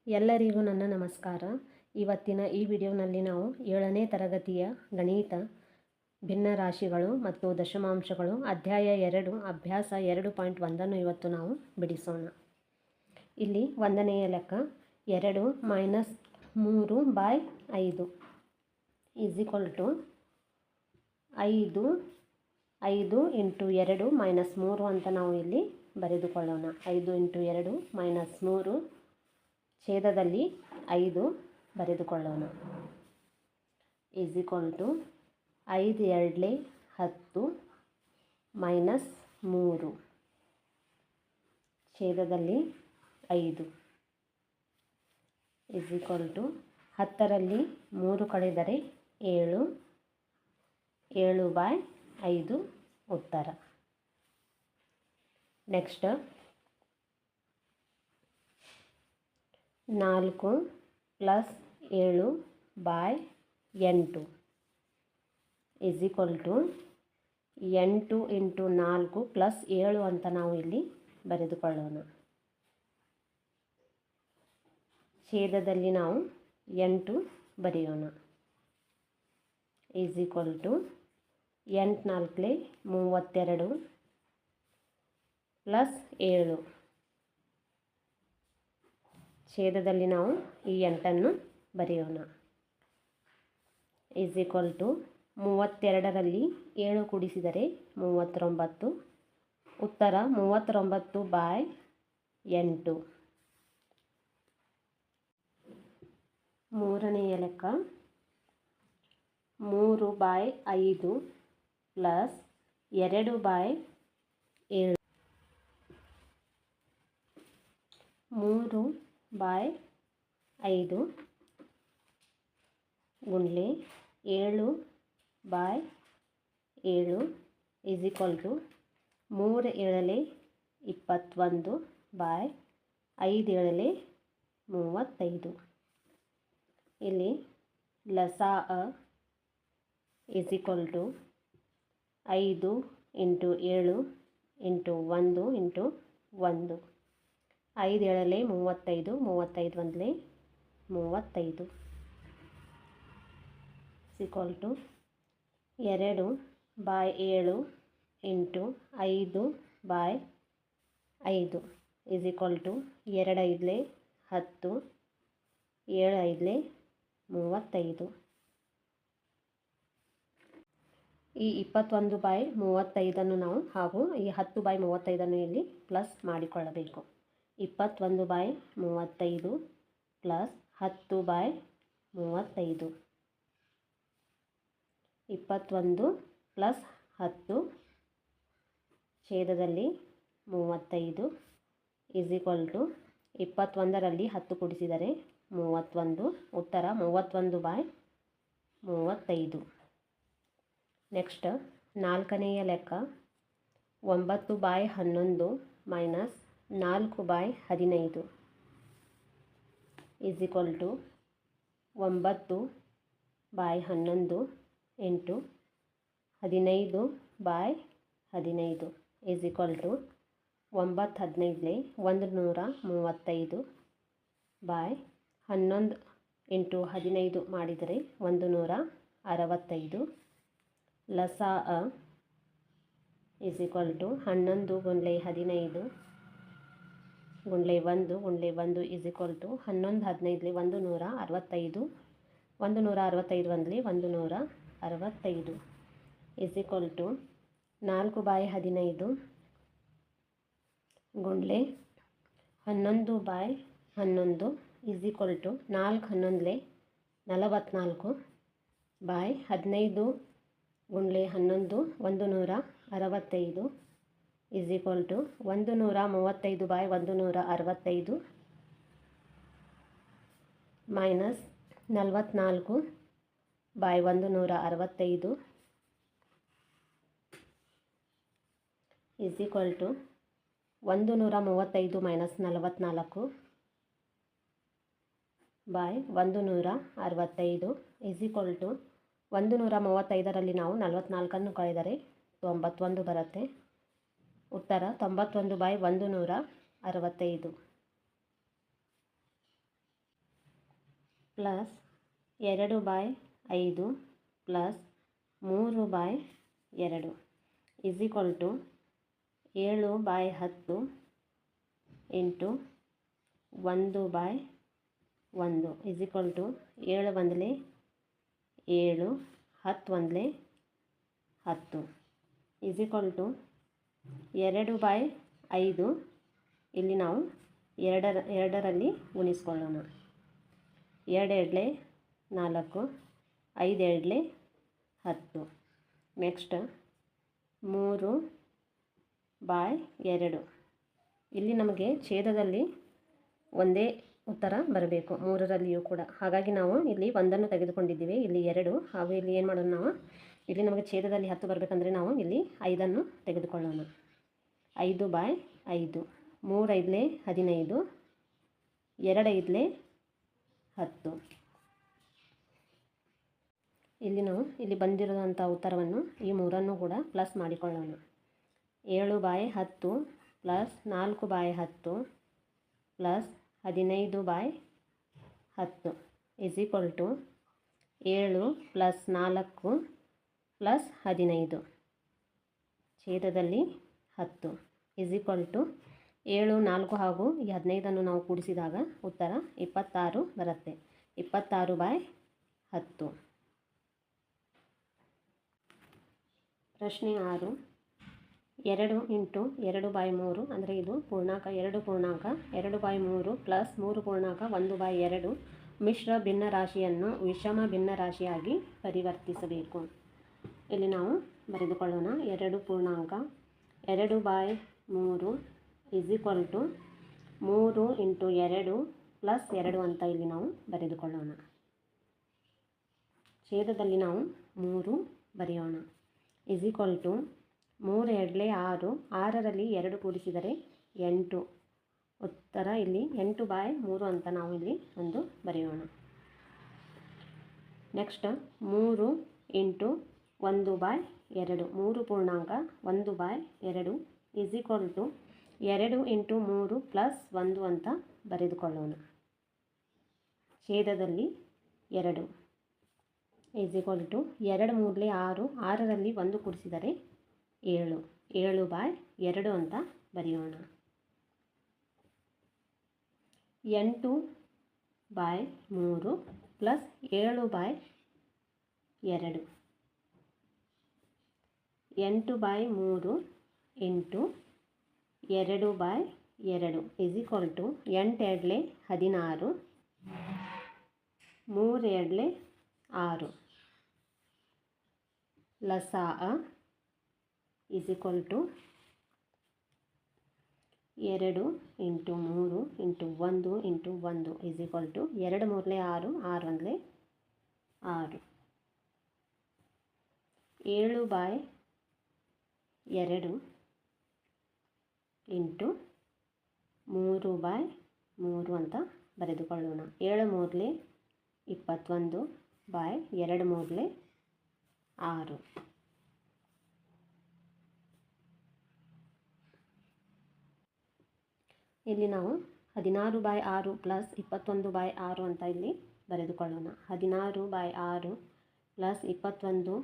ಎಲ್ಲರಿಗೂ ನನ್ನ ನಮಸ್ಕಾರ. ಇವತ್ತಿನ ಈ ವಿಡಿಯೋನಲ್ಲಿ ನಾವು 7ನೇ ತರಗತಿಯ ಗಣಿತ ಭಿನ್ನರಾಶಿಗಳು ಮತ್ತು ದಶಮಾಂಶಗಳು ಅಧ್ಯಾಯ 2 ಅಭ್ಯಾಸ 2.1 ಇವತ್ತು ನಾವು ಬಿಡಿಸೋಣ. ಇಲ್ಲಿ 1ನೆಯ ಲೆಕ್ಕ 2 - 3/5 5 5 × 2 - 3 ಅಂತ ನಾವು ಇಲ್ಲಿ ಬರೆದುಕೊಳ್ಳೋಣ. 5 × 2 - 3 ಛೇದದಲ್ಲಿ 5 ಬರೆದುಕೊಳ್ಳೋಣ. 5 2 10 - 3 ಛೇದದಲ್ಲಿ 5 10ರಲ್ಲಿ 3 ಕಳೆದರೆ 7 7/5 ಉತ್ತರ. ನೆಕ್ಸ್ಟ್ 4 + 7/8 8 × 4 + 7 ಅಂತ ನಾವು ಇಲ್ಲಿ ಬರೆದುಕೊಳ್ಳೋಣ. ಛೇದದಲ್ಲಿ ನಾವು 8 ಬರೆಯೋಣ. 8 4 32 + 7 ಛೇದದಲ್ಲಿ ನಾವು ಈ 8ಅನ್ನು ಬರೆಯೋಣ. 32ರಲ್ಲಿ 7 ಕೂಡಿಸಿದರೆ 39 ಉತ್ತರ. 39/8. ಮೂರನೆಯ ಲೆಕ್ಕ 3/5 + 2/7 3/5 × 7/7 3 7 21/5 7 35. ಇಲ್ಲಿ ಲಸಾ 5 × 7 × 1 × 1 5 7 35 35 1 35 2/7 × 5/5 2 5 2 10 7 35. ಈ 21/35 ನಾವು ಹಾಗೂ ಈ 10/35 ಇಲ್ಲಿ ಪ್ಲಸ್ ಮಾಡಿಕೊಳ್ಳಬೇಕು. 21/35 + 10/35 21 + 10 ಛೇದದಲ್ಲಿ 35 21ರಲ್ಲಿ 10 ಕೂಡಿಸಿದರೆ 31 ಉತ್ತರ. 31/35. ನೆಕ್ಸ್ಟ್ 4ನೆಯ ಲೆಕ್ಕ 9/11 - 4/15 9/11 × 15/15 9 15 135/11 × 15 ಮಾಡಿದರೆ 165. ಲಸಾ 11 × 15 1 × 1 11 11 15 165 165 165 4/15 × 11/11 4 11 44/15 × 11 165 135/165 -44/165 135 - 44/165 135ರಲ್ಲಿ ನಾವು 44ಅನ್ನು ಕಳೆದರೆ 91 ಬರುತ್ತೆ. ಉತ್ತರ 91/165. Plus 2/5 plus 3/2 is equal to 7/10 into 1/1 is equal to 7 1 7 10 1 10 is equal to 2/5 ಇಲ್ಲಿ ನಾವು ಎರಡರಲ್ಲಿ ಗುಣಿಸ್ಕೊಳ್ಳೋಣ. 2 2 4 5 2 10 ನೆಕ್ಸ್ಟ್ 3/2 ಇಲ್ಲಿ ನಮಗೆ ಛೇದದಲ್ಲಿ ಒಂದೇ ಉತ್ತರ ಬರಬೇಕು 3ರಲ್ಲಿಯೂ ಕೂಡ. ಹಾಗಾಗಿ ನಾವು ಇಲ್ಲಿ 1 ತೆಗೆದುಕೊಂಡಿದ್ದೀವಿ, ಇಲ್ಲಿ 2 ಹಾಗೂ ಇಲ್ಲಿ ಏನು ಮಾಡೋಣ ನಾವು ಇಲ್ಲಿ ನಮಗೆ ಛೇದದಲ್ಲಿ 10 ಬರಬೇಕಂದ್ರೆ ನಾವು ಇಲ್ಲಿ 5 ತೆಗೆದುಕೊಳ್ಳೋಣ. 5/5 3 5 15 2 5 10 ಇಲ್ಲಿ ನಾವು ಇಲ್ಲಿ ಬಂದಿರುವಂಥ ಉತ್ತರವನ್ನು ಈ 3 ಕೂಡ ಪ್ಲಸ್ ಮಾಡಿಕೊಳ್ಳೋಣ. 7/10 plus 4/10 plus 15/10 is equal to 7 plus 4 plus 15 ಛೇದದಲ್ಲಿ 10 ಇಸ್ ಈಕ್ವಲ್ ಟು 7 4 ಹಾಗೂ ಈ 15 ನಾವು ಕೂಡಿಸಿದಾಗ ಉತ್ತರ 26 ಬರುತ್ತೆ. 26/10. ಪ್ರಶ್ನೆ 6. 2 ಇಂಟು 2/3 ಅಂದರೆ ಇದು ಪೂರ್ಣಾಂಕ 2 ಪೂರ್ಣಾಂಕ 2/3 ಪ್ಲಸ್ 3 ಪೂರ್ಣಾಂಕ 1/2 ಮಿಶ್ರ ಭಿನ್ನರಾಶಿಯನ್ನು ವಿಷಮ ಭಿನ್ನರಾಶಿಯಾಗಿ ಪರಿವರ್ತಿಸಬೇಕು. ಇಲ್ಲಿ ನಾವು ಬರೆದುಕೊಳ್ಳೋಣ. 2 ಪೂರ್ಣಾಂಕ 2/3 is equal to 3 into 2 plus 2 ಅಂತ ಇಲ್ಲಿ ನಾವು ಬರೆದುಕೊಳ್ಳೋಣ. ಛೇದದಲ್ಲಿ ನಾವು 3 ಬರೆಯೋಣ. ಇಸ್ ಈಕ್ವಲ್ ಟು 3 2 6 6ರಲ್ಲಿ 2 ಕೂಡಿಸಿದರೆ 8. ಉತ್ತರ ಇಲ್ಲಿ 8/3 ಅಂತ ನಾವು ಇಲ್ಲಿ ಒಂದು ಬರೆಯೋಣ. ನೆಕ್ಸ್ಟ್ 3 ಇಂಟು 1/2 3 ಪೂರ್ಣಾಂಕ 1/2 is equal to 2 into 3 plus 1 ಅಂತ ಬರೆದುಕೊಳ್ಳೋಣ. ಛೇದದಲ್ಲಿ 2 ಇಸ್ ಈಕ್ವಲ್ ಟು 2 3 6 6ರಲ್ಲಿ 1 ಕೂಡಿಸಿದರೆ 7 7/2 ಅಂತ ಬರೆಯೋಣ. 8/3 plus 7/2 8/3 into 2/2 is equal to 8 2 16 3 2 6 ಲಸಾ is equal to 2 into 3 into 1 into 1 is equal to 2 3 6 6 1 6 7/2 into 3/3 ಅಂತ ಬರೆದುಕೊಳ್ಳೋಣ. 7 3 21/2 3 6 ಇಲ್ಲಿ ನಾವು 16/6 ಪ್ಲಸ್ 21/6 ಅಂತ ಇಲ್ಲಿ ಬರೆದುಕೊಳ್ಳೋಣ. 16/6 plus 21/6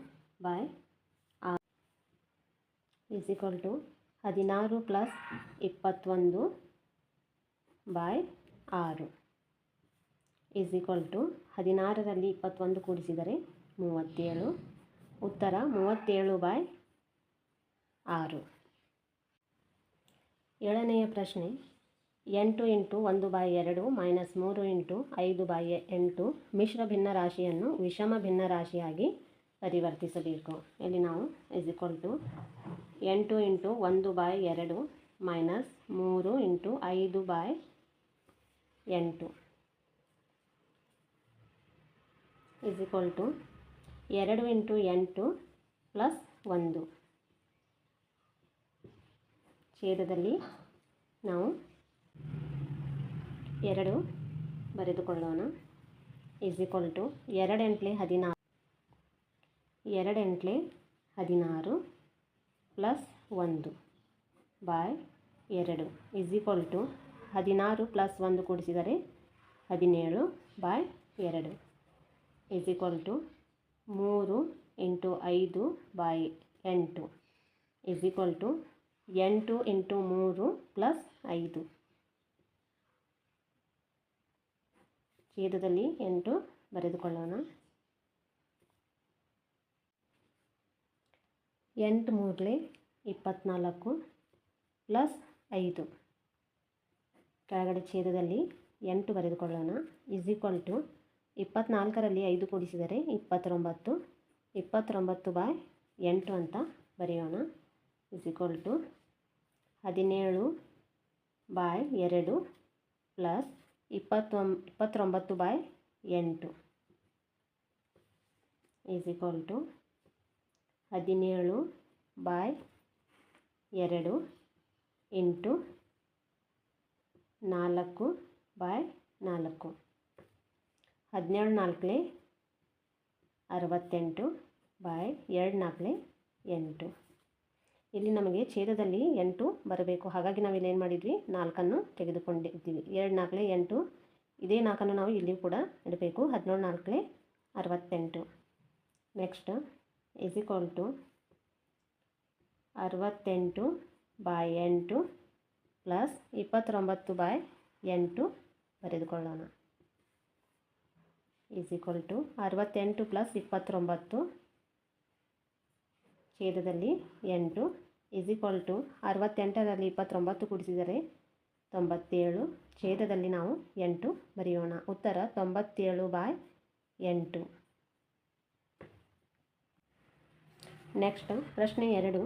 is equal to 16 plus 21/6 is equal to 16ರಲ್ಲಿ 21 ಕೂಡಿಸಿದರೆ 37. ಉತ್ತರ 37/6. 7ನೆಯ ಪ್ರಶ್ನೆ. 8 ಇಂಟು 1/2 ಮೈನಸ್ 3 ಇಂಟು 5/8 ಮಿಶ್ರ ಭಿನ್ನರಾಶಿಯನ್ನು ವಿಷಮ ಭಿನ್ನರಾಶಿಯಾಗಿ ಪರಿವರ್ತಿಸಬೇಕು. ಇಲ್ಲಿ ನಾವು is equal to 8 into 1/2 minus 3 into 5/8 is equal to 2 into 8 plus 1. ಛೇದದಲ್ಲಿ ನಾವು 2 ಬರೆದುಕೊಳ್ಳೋಣ. Is equal to 2 8 16 2 8 16 plus 1/2 is equal to 16 plus 1 ಕೂಡಿಸಿದರೆ 17/6 2 is equal to 3 into 5 by 8 is equal to 8 into 3 plus 5. ಛೇದದಲ್ಲಿ 8 ಬರೆದುಕೊಳ್ಳೋಣ. 8 3 24 ಪ್ಲಸ್ 5 ಕೆಳಗಡೆ ಛೇದದಲ್ಲಿ 8 ಬರೆದುಕೊಳ್ಳೋಣ. ಈಸ್ ಈಕ್ವಲ್ ಟು 24ರಲ್ಲಿ 5 ಕೂಡಿಸಿದರೆ 29, 29 ಬೈ 8 ಅಂತ ಬರೆಯೋಣ. Is equal to 17 by 2 plus 29 by 8 is equal to 17 by 2 into 4 by 4. 17 4 68 by 2 4 8. ಇಲ್ಲಿ ನಮಗೆ ಛೇದದಲ್ಲಿ 8 ಬರಬೇಕು. ಹಾಗಾಗಿ ನಾವು ಇಲ್ಲಿ ಏನು ಮಾಡಿದ್ವಿ, 4ಅನ್ನು ತೆಗೆದುಕೊಂಡಿದ್ದೀವಿ. 2 4 8. ಇದೇ 4ಅನ್ನು ನಾವು ಇಲ್ಲಿ ಕೂಡ ಇಡಬೇಕು. 17 4 68. Next is equal to 68 by 8 plus 29 by 8 ಬರೆದುಕೊಳ್ಳೋಣ. ಈಸ್ ಈಕ್ವಲ್ ಟು 68 ಪ್ಲಸ್ 29 ಛೇದದಲ್ಲಿ 8 ಈಸ್ ಈಕ್ವಲ್ ಟು 68ರಲ್ಲಿ 29 ಕೂಡಿಸಿದರೆ 97. ಛೇದದಲ್ಲಿ ನಾವು 8 ಬರೆಯೋಣ. ಉತ್ತರ 97 ಬೈ 8. ನೆಕ್ಸ್ಟ್ ಪ್ರಶ್ನೆ 2.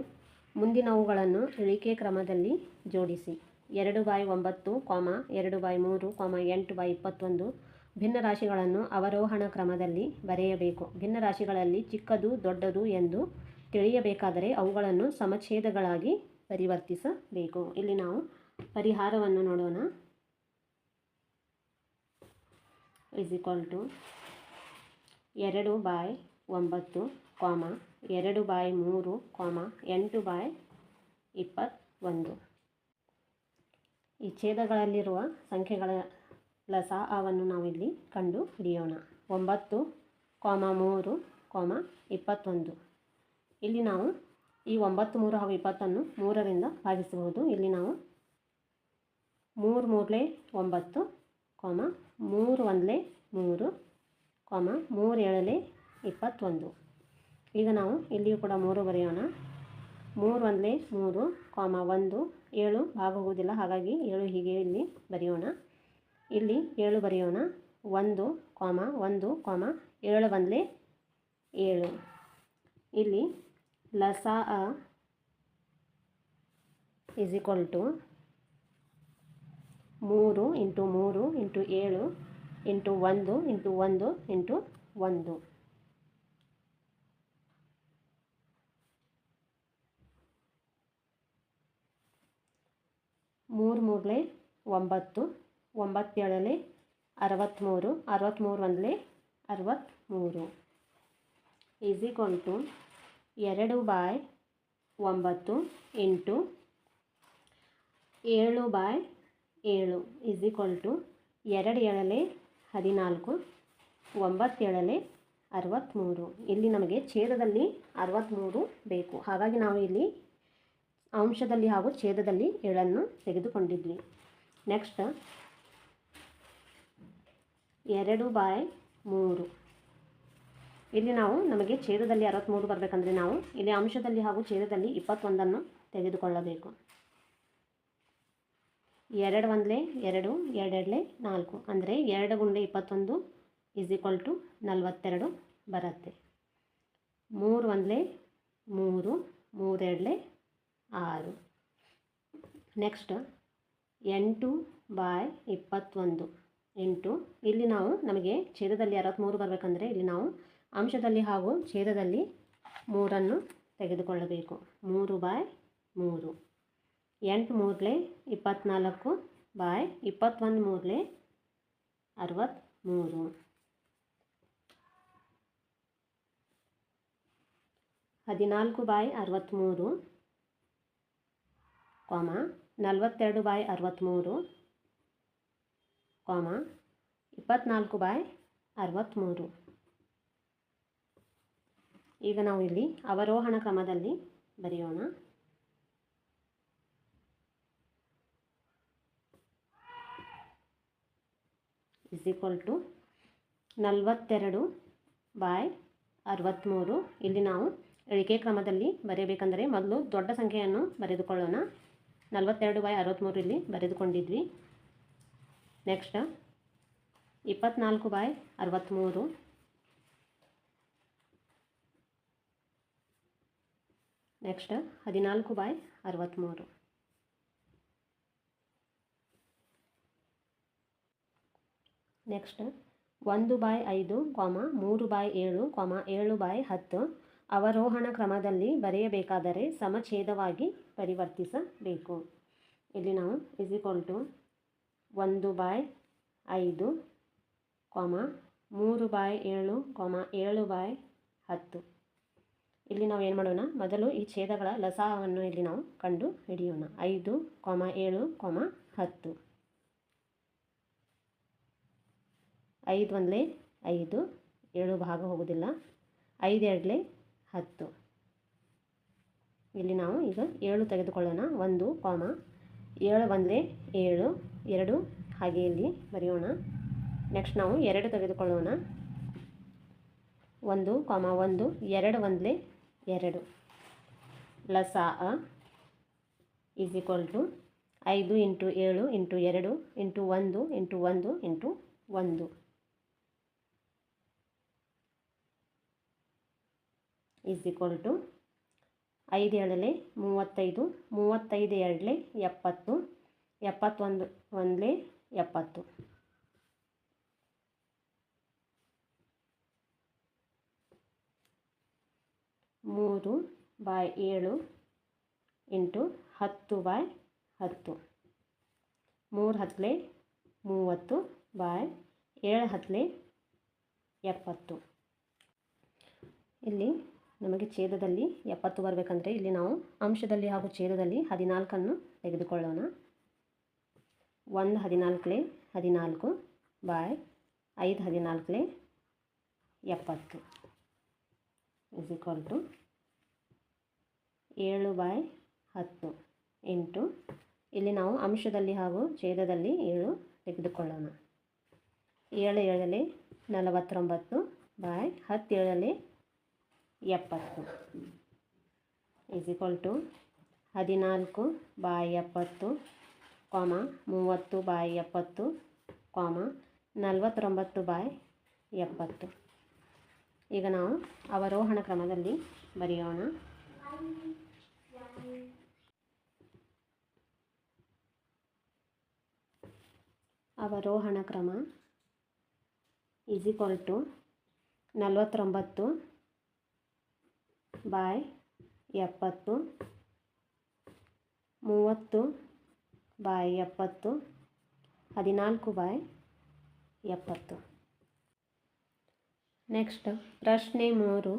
ಮುಂದಿನವುಗಳನ್ನು ಇಳಿಕೆ ಕ್ರಮದಲ್ಲಿ ಜೋಡಿಸಿ. 2 ಬೈ 9, 2 ಬೈ 3, 8 ಬೈ 21 ಭಿನ್ನ ರಾಶಿಗಳನ್ನು ಅವರೋಹಣ ಕ್ರಮದಲ್ಲಿ ಬರೆಯಬೇಕು. ಭಿನ್ನ ರಾಶಿಗಳಲ್ಲಿ ಚಿಕ್ಕದು ದೊಡ್ಡದು ಎಂದು ತಿಳಿಯಬೇಕಾದರೆ ಅವುಗಳನ್ನು ಸಮಛೇದಗಳಾಗಿ ಪರಿವರ್ತಿಸಬೇಕು. ಇಲ್ಲಿ ನಾವು ಪರಿಹಾರವನ್ನು ನೋಡೋಣ. Is equal to 2 by 9, 2 by 3, 8 by 21. ಈ ಛೇದಗಳಲ್ಲಿರುವ ಸಂಖ್ಯೆಗಳ ಲಸಾಅವನ್ನು ನಾವಿಲ್ಲಿ ಕಂಡು ಹಿಡಿಯೋಣ. 9, 3, 21. ಇಲ್ಲಿ ನಾವು ಈ 9 3 ಹಾಗೂ 20ಅನ್ನು 3ರಿಂದ ಭಾಗಿಸಬಹುದು. ಇಲ್ಲಿ ನಾವು 3 3 9, 3 1 3, 3 7 21. ಈಗ ನಾವು ಇಲ್ಲಿಯೂ ಕೂಡ 3 ಬರೆಯೋಣ. 3 1 3, 1 7 ಭಾಗೋಗುವುದಿಲ್ಲ, ಹಾಗಾಗಿ 7 ಹೀಗೆ ಇಲ್ಲಿ ಬರೆಯೋಣ. ಇಲ್ಲಿ 7 ಬರೆಯೋಣ. 1, 1, 7 1 7. ಇಲ್ಲಿ ಲಸಾಅ is equal to 3 into 3 into 7 into 1 into 1 into 1. ಮೂರು 3 9, 9 7 63, 63 1 63 is equal to 2 by 9 into 7 by 7 is equal to 2 7 14, 9 7 63. ಇಲ್ಲಿ ನಮಗೆ ಛೇದದಲ್ಲಿ 63 ಬೇಕು. ಹಾಗಾಗಿ ನಾವು ಇಲ್ಲಿ ಅಂಶದಲ್ಲಿ ಹಾಗೂ ಛೇದದಲ್ಲಿ 7ಅನ್ನು ತೆಗೆದುಕೊಂಡಿದ್ವಿ. Next 2 by 3. ಇಲ್ಲಿ ನಾವು ನಮಗೆ ಛೇದದಲ್ಲಿ 63 ಬರಬೇಕಂದ್ರೆ ನಾವು ಇಲ್ಲಿ ಅಂಶದಲ್ಲಿ ಹಾಗೂ ಛೇದದಲ್ಲಿ 21ಅನ್ನು ತೆಗೆದುಕೊಳ್ಳಬೇಕು. 2 1 2, 2 4 ಅಂದರೆ 2 ಗುಂಡೆ 21 ಈಸ್ ಈಕ್ವಲ್ ಟು 42 ಬರುತ್ತೆ. 3 1 3, 3 2 6. ನೆಕ್ಸ್ಟ್ 8 ಬೈ 21 ಇಂಟು ಇಲ್ಲಿ ನಾವು ನಮಗೆ ಛೇದದಲ್ಲಿ 63 ಬರಬೇಕಂದ್ರೆ ಇಲ್ಲಿ ನಾವು ಅಂಶದಲ್ಲಿ ಹಾಗೂ ಛೇದದಲ್ಲಿ 3ಅನ್ನು ತೆಗೆದುಕೊಳ್ಳಬೇಕು. 3 by 3. 8 3 24 by 21 3 63. 14 by 63, 42 by 63, 24 by 63. ಈಗ ನಾವು ಇಲ್ಲಿ ಅವರೋಹಣ ಕ್ರಮದಲ್ಲಿ ಬರೆಯೋಣ. Is equal to 42/63. ಇಲ್ಲಿ ನಾವು ಇಳಿಕೆ ಕ್ರಮದಲ್ಲಿ ಬರೆಯಬೇಕಂದರೆ ಮೊದಲು ದೊಡ್ಡ ಸಂಖ್ಯೆಯನ್ನು ಬರೆದುಕೊಳ್ಳೋಣ. 42/63 ಇಲ್ಲಿ ಬರೆದುಕೊಂಡಿದ್ವಿ. ನೆಕ್ಸ್ಟ್ 24/63, ನೆಕ್ಸ್ಟ್ 14/63, ನೆಕ್ಸ್ಟ್ 1/5, 3/7, 7/10 ಅವರೋಹಣ ಕ್ರಮದಲ್ಲಿ ಬರೆಯಬೇಕಾದರೆ ಸಮಛೇದವಾಗಿ ಪರಿವರ್ತಿಸಬೇಕು. ಇಲ್ಲಿ ನಾವು ಇಸ್ ಈಕ್ವಲ್ ಟು 1/5, 3/7, 7/10. ಇಲ್ಲಿ ನಾವು ಏನು ಮಾಡೋಣ, ಮೊದಲು ಈ ಛೇದಗಳ ಲಸಾವನ್ನು ಇಲ್ಲಿ ನಾವು ಕಂಡು ಹಿಡಿಯೋಣ. 5, 7, 10. 5 1 5, 7 ಭಾಗ ಹೋಗೋದಿಲ್ಲ. 5 2 10. ಇಲ್ಲಿ ನಾವು ಈಗ 7 ತೆಗೆದುಕೊಳ್ಳೋಣ. 1, 7 1 7, 2 ಹಾಗೆ ಇಲ್ಲಿ ಬರೆಯೋಣ. ನೆಕ್ಸ್ಟ್ ನಾವು 2 ತೆಗೆದುಕೊಳ್ಳೋಣ. 1, 1, 2 1 2. ಲಸಾ is equal to 5 × 7 × 2 × 1 × 1 × 1 is equal to 5 7 35, 35 2 70, 71 1 70. 3/7 × 10/10. 3 10 30, 7 10 70. ಇಲ್ಲಿ ನಮಗೆ ಛೇದದಲ್ಲಿ 70 ಬರಬೇಕಂದ್ರೆ ಇಲ್ಲಿ ನಾವು ಅಂಶದಲ್ಲಿ ಹಾಗೂ ಛೇದದಲ್ಲಿ 14 ತೆಗೆದುಕೊಳ್ಳೋಣ. 1 14 14 5 14 70 ಇಸ್ ಈಕ್ವಲ್ ಟು 7/10 ಇಂಟು ಇಲ್ಲಿ ನಾವು ಅಂಶದಲ್ಲಿ ಹಾಗೂ ಛೇದದಲ್ಲಿ 7 ತೆಗೆದುಕೊಳ್ಳೋಣ. 7 7 49 10 7 70 ಇಸ್ ಈಕ್ವಲ್ ಟು 14/70, 30/70, 49/70. ಈಗ ನಾವು ಅವರೋಹಣ ಕ್ರಮದಲ್ಲಿ ಬರೆಯೋಣ. ಅವರೋಹಣ ಕ್ರಮ ಈಸ್ ಈಕ್ವಲ್ ಟು 49/70, 30/70, 14/70. ನೆಕ್ಸ್ಟ್ ಪ್ರಶ್ನೆ 3.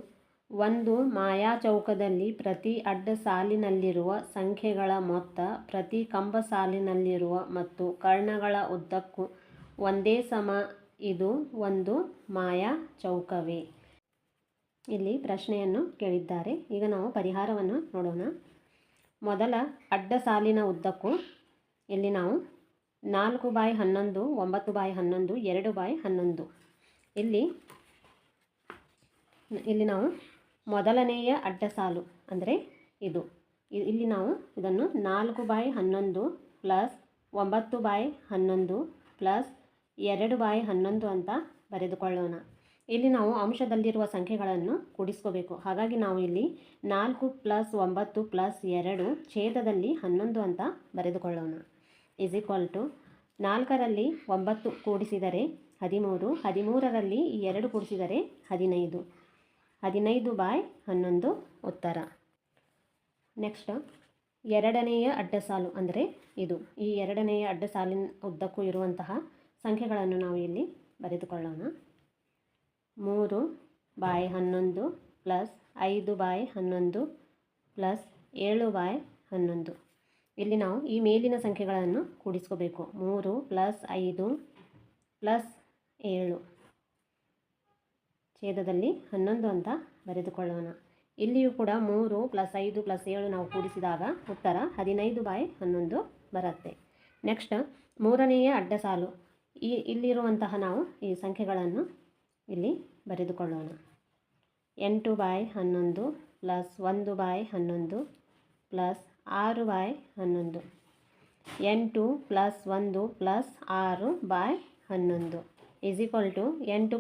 ಒಂದು ಮಾಯಾಚೌಕದಲ್ಲಿ ಪ್ರತಿ ಅಡ್ಡ ಸಾಲಿನಲ್ಲಿರುವ ಸಂಖ್ಯೆಗಳ ಮೊತ್ತ ಪ್ರತಿ ಕಂಬ ಸಾಲಿನಲ್ಲಿರುವ ಮತ್ತು ಕರ್ಣಗಳ ಉದ್ದಕ್ಕೂ ಒಂದೇ ಸಮ. ಇದು ಒಂದು ಮಾಯಾಚೌಕವೇ? ಇಲ್ಲಿ ಪ್ರಶ್ನೆಯನ್ನು ಕೇಳಿದ್ದಾರೆ. ಈಗ ನಾವು ಪರಿಹಾರವನ್ನು ನೋಡೋಣ. ಮೊದಲ ಅಡ್ಡ ಸಾಲಿನ ಉದ್ದಕ್ಕೂ ಇಲ್ಲಿ ನಾವು 4/11, 9/11, 2/11. ಇಲ್ಲಿ ನಾವು ಮೊದಲನೆಯ ಅಡ್ಡ ಸಾಲು ಅಂದರೆ ಇಲ್ಲಿ ನಾವು ಇದನ್ನು 4/11 ಪ್ಲಸ್ 9/11 ಪ್ಲಸ್ 2/11 ಅಂತ ಬರೆದುಕೊಳ್ಳೋಣ. ಇಲ್ಲಿ ನಾವು ಅಂಶದಲ್ಲಿರುವ ಸಂಖ್ಯೆಗಳನ್ನು ಕೂಡಿಸ್ಕೋಬೇಕು. ಹಾಗಾಗಿ ನಾವು ಇಲ್ಲಿ 4 + 9 + 2 ಛೇದದಲ್ಲಿ 11 ಅಂತ ಬರೆದುಕೊಳ್ಳೋಣ. ಇಸ್ ಈಕ್ವಲ್ ಟು 4ರಲ್ಲಿ 9 ಕೂಡಿಸಿದರೆ 13, 13ರಲ್ಲಿ 2 ಕೂಡಿಸಿದರೆ 15, 15/11 ಉತ್ತರ. ನೆಕ್ಸ್ಟ್ ಎರಡನೆಯ ಅಡ್ಡ ಸಾಲು ಅಂದರೆ ಈ ಎರಡನೆಯ ಅಡ್ಡ ಸಾಲಿನ ಉದ್ದಕ್ಕೂ ಇರುವಂತಹ ಸಂಖ್ಯೆಗಳನ್ನು ನಾವು ಇಲ್ಲಿ ಬರೆದುಕೊಳ್ಳೋಣ. 3/11 ಪ್ಲಸ್ 5/11 ಪ್ಲಸ್ 7/11. ಇಲ್ಲಿ ನಾವು ಈ ಮೇಲಿನ ಸಂಖ್ಯೆಗಳನ್ನು ಕೂಡಿಸ್ಕೋಬೇಕು. 3 + 5 + 7 ಛೇದದಲ್ಲಿ 11 ಅಂತ ಬರೆದುಕೊಳ್ಳೋಣ. ಇಲ್ಲಿಯೂ ಕೂಡ 3 + 5 + 7 ನಾವು ಕೂಡಿಸಿದಾಗ ಉತ್ತರ 15/11 ಬರುತ್ತೆ. ನೆಕ್ಸ್ಟ್ ಮೂರನೆಯ ಅಡ್ಡ ಸಾಲು. ಇಲ್ಲಿರುವಂತಹ ನಾವು ಈ ಸಂಖ್ಯೆಗಳನ್ನು ಇಲ್ಲಿ ಬರೆದುಕೊಳ್ಳೋಣ. 8/11 + 1/11 + 6/11. 8 + 1 + 6/11 8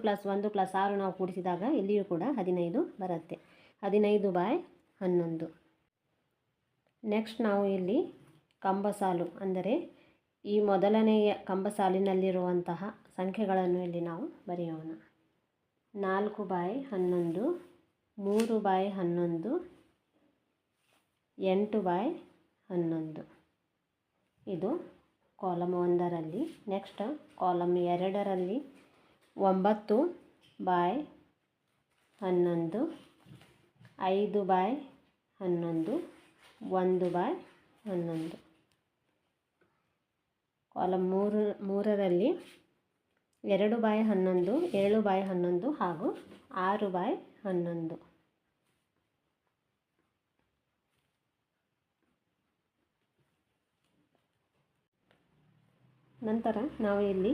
+ 1 + 6 ನಾವು ಕೂಡಿಸಿದಾಗ ಇಲ್ಲಿಯೂ ಕೂಡ 15 ಬರುತ್ತೆ. 15/11. ನೆಕ್ಸ್ಟ್ ನಾವು ಇಲ್ಲಿ ಕಂಬಸಾಲು ಅಂದರೆ ಈ ಮೊದಲನೆಯ ಕಂಬಸಾಲಿನಲ್ಲಿರುವಂತಹ ಸಂಖ್ಯೆಗಳನ್ನು ಇಲ್ಲಿ ನಾವು ಬರೆಯೋಣ. 4/11, 3/11, 8/11. ಇದು ಕಾಲಮ್ 1ರಲ್ಲಿ. ನೆಕ್ಸ್ಟ್ ಕಾಲಮ್ 2ರಲ್ಲಿ 9/11, 5/11, 1/11. ಕಾಲಮ್ 3ರಲ್ಲಿ 2/11, 7/11 ಹಾಗೂ 6/11. ನಂತರ ನಾವು ಇಲ್ಲಿ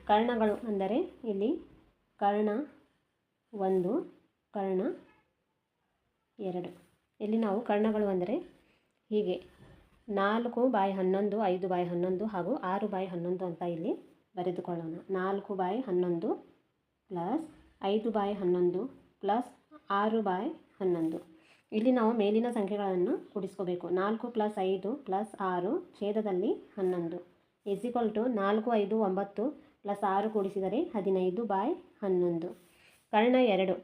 ಕರ್ಣಗಳು ಅಂದರೆ ಇಲ್ಲಿ ಕರ್ಣ 1, ಕರ್ಣ 2. ಇಲ್ಲಿ ನಾವು ಕರ್ಣಗಳು ಅಂದರೆ ಹೀಗೆ 4/11, 5/11 ಹಾಗೂ 6/11 ಅಂತ ಇಲ್ಲಿ ಬರೆದುಕೊಳ್ಳೋಣ. 4/11 + 5/11 + 6/11. ಇಲ್ಲಿ ನಾವು ಮೇಲಿನ ಸಂಖ್ಯೆಗಳನ್ನು ಕೂಡಿಸ್ಕೋಬೇಕು. 4 + 5 + 6 ಛೇದದಲ್ಲಿ 11 = 4, 5, 9 + 6 ಕೂಡಿಸಿದರೆ 15/11. ಕರ್ಣ 2.